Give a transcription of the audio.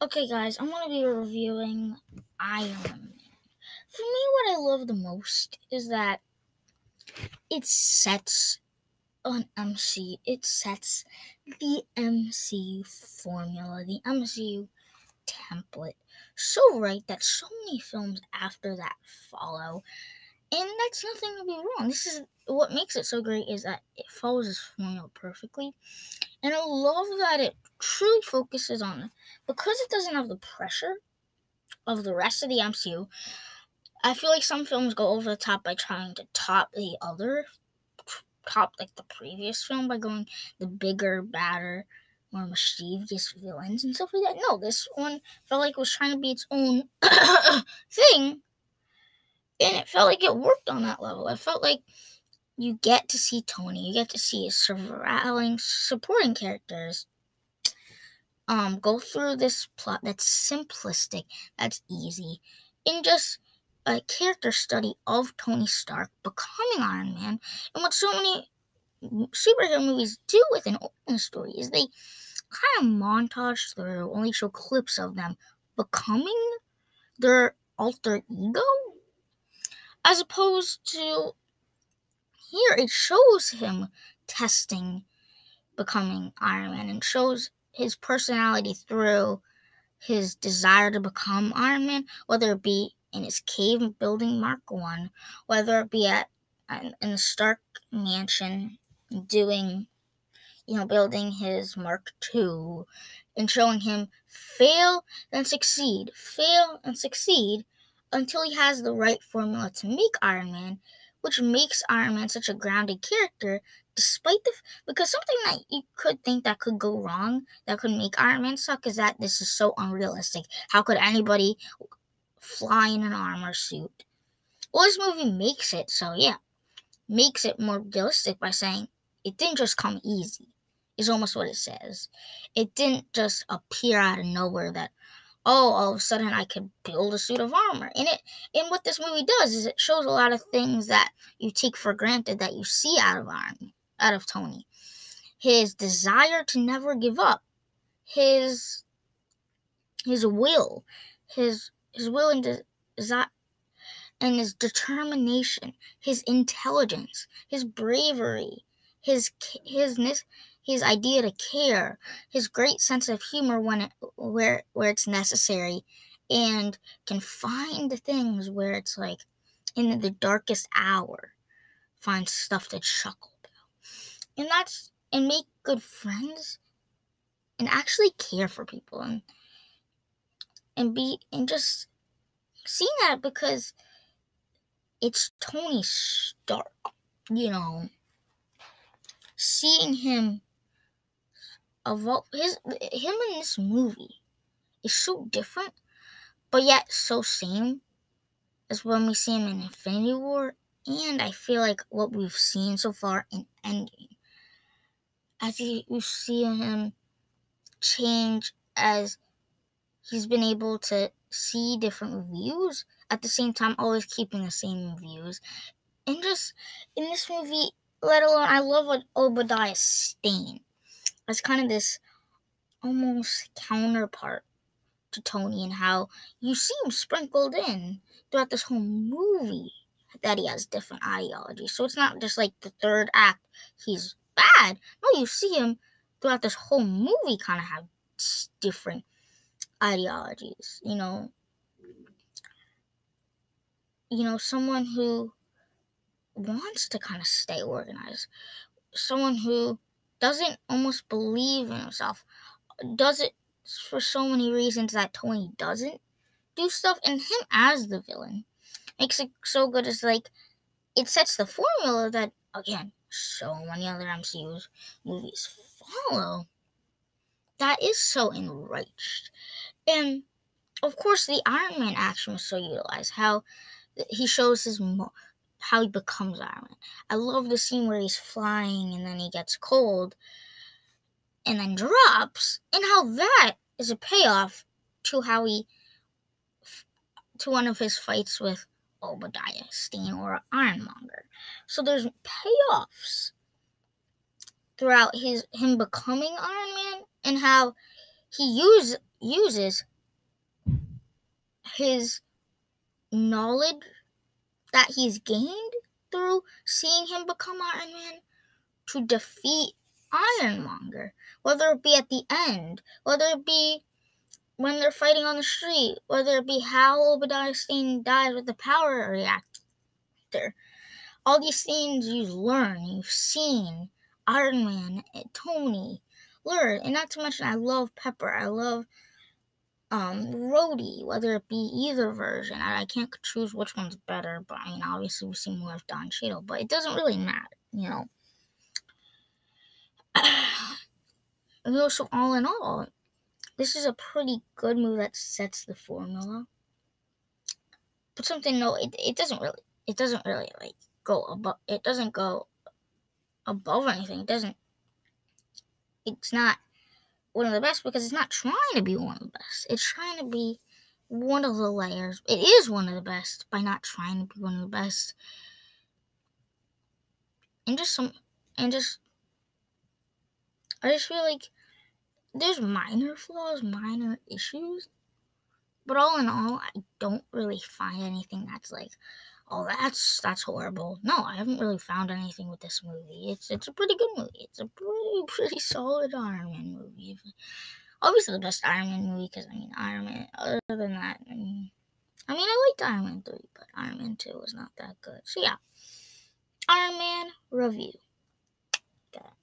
Okay, guys, I'm going to be reviewing Iron Man. For me, what I love the most is that it sets it sets the MCU formula, the MCU template so right that so many films after that follow. And that's nothing to be wrong. This is what makes it so great, is that it follows this formula perfectly. And I love that it truly focuses on it. Because it doesn't have the pressure of the rest of the MCU, I feel like some films go over the top by trying to top like the previous film by going the bigger, badder, more mischievous villains and stuff like that. No, this one felt like it was trying to be its own thing, and it felt like it worked on that level. I felt like you get to see Tony, you get to see his surrounding supporting characters go through this plot that's simplistic, that's easy, and just a character study of Tony Stark becoming Iron Man. And what so many superhero movies do with an origin story is they kind of montage through, only show clips of them becoming their alter ego, as opposed to here it shows him testing becoming Iron Man and shows his personality through his desire to become Iron Man, whether it be in his cave building Mark 1, whether it be in the Stark mansion building his Mark 2, and showing him fail and succeed until he has the right formula to make Iron Man, which makes Iron Man such a grounded character, because something that you could think that could go wrong, that could make Iron Man suck, is that this is so unrealistic. How could anybody fly in an armor suit? Well, this movie makes it so, makes it more realistic by saying it didn't just come easy, is almost what it says. It didn't just appear out of nowhere that, all of a sudden I could build a suit of armor. And what this movie does is it shows a lot of things that you take for granted that you see out of Tony. His desire to never give up, his will, his will and desire, and his determination, his intelligence, his bravery, his idea to care, his great sense of humor where it's necessary, and can find the things where it's like in the darkest hour, find stuff to chuckle about, and make good friends, and actually care for people, and just seeing that because it's Tony Stark, seeing him evolve. Him in this movie is so different, but yet so same as when we see him in Infinity War, and I feel like what we've seen so far in Endgame. As you see him change, as he's been able to see different views, at the same time always keeping the same views. And just in this movie, let alone, I love what Obadiah Stane as kind of this almost counterpart to Tony, and how you see him sprinkled in throughout this whole movie that he has different ideologies. So it's not just like the third act he's bad. No, you see him throughout this whole movie kind of have different ideologies. Someone who wants to kind of stay organized, someone who doesn't almost believe in himself, does it for so many reasons that Tony doesn't do stuff, and him as the villain makes it so good. It's like it sets the formula that, again, so many other MCU movies follow, that is so enriched. And of course the Iron Man action was so utilized, how he shows how he becomes Iron Man. I love the scene where he's flying and then he gets cold and then drops, and how that is a payoff to one of his fights with Obadiah Stane or Ironmonger. So there's payoffs throughout him becoming Iron Man, and how he uses his knowledge that he's gained through seeing him become Iron Man to defeat Ironmonger, whether it be at the end, whether it be when they're fighting on the street, whether it be how Obadiah Stane dies with the power reactor. All these things you've learned, you've seen Iron Man and Tony learn, and not to mention I love Pepper, I love Rhodey, whether it be either version. I can't choose which one's better, but I mean, obviously we see more of Don Cheadle, but it doesn't really matter, you know. So all in all, this is a pretty good movie that sets the formula. But something, no, it doesn't really like go above. It doesn't go above anything. It's not one of the best because it's not trying to be one of the best. It's trying to be one of the layers. It is one of the best by not trying to be one of the best. I just feel like there's minor flaws, minor issues, but all in all, I don't really find anything that's like, oh, that's horrible. No, I haven't really found anything with this movie. It's a pretty good movie. It's a pretty solid Iron Man movie. Obviously the best Iron Man movie, because I mean Iron Man. Other than that, I mean I liked Iron Man 3, but Iron Man 2 was not that good. So yeah, Iron Man review. Got it.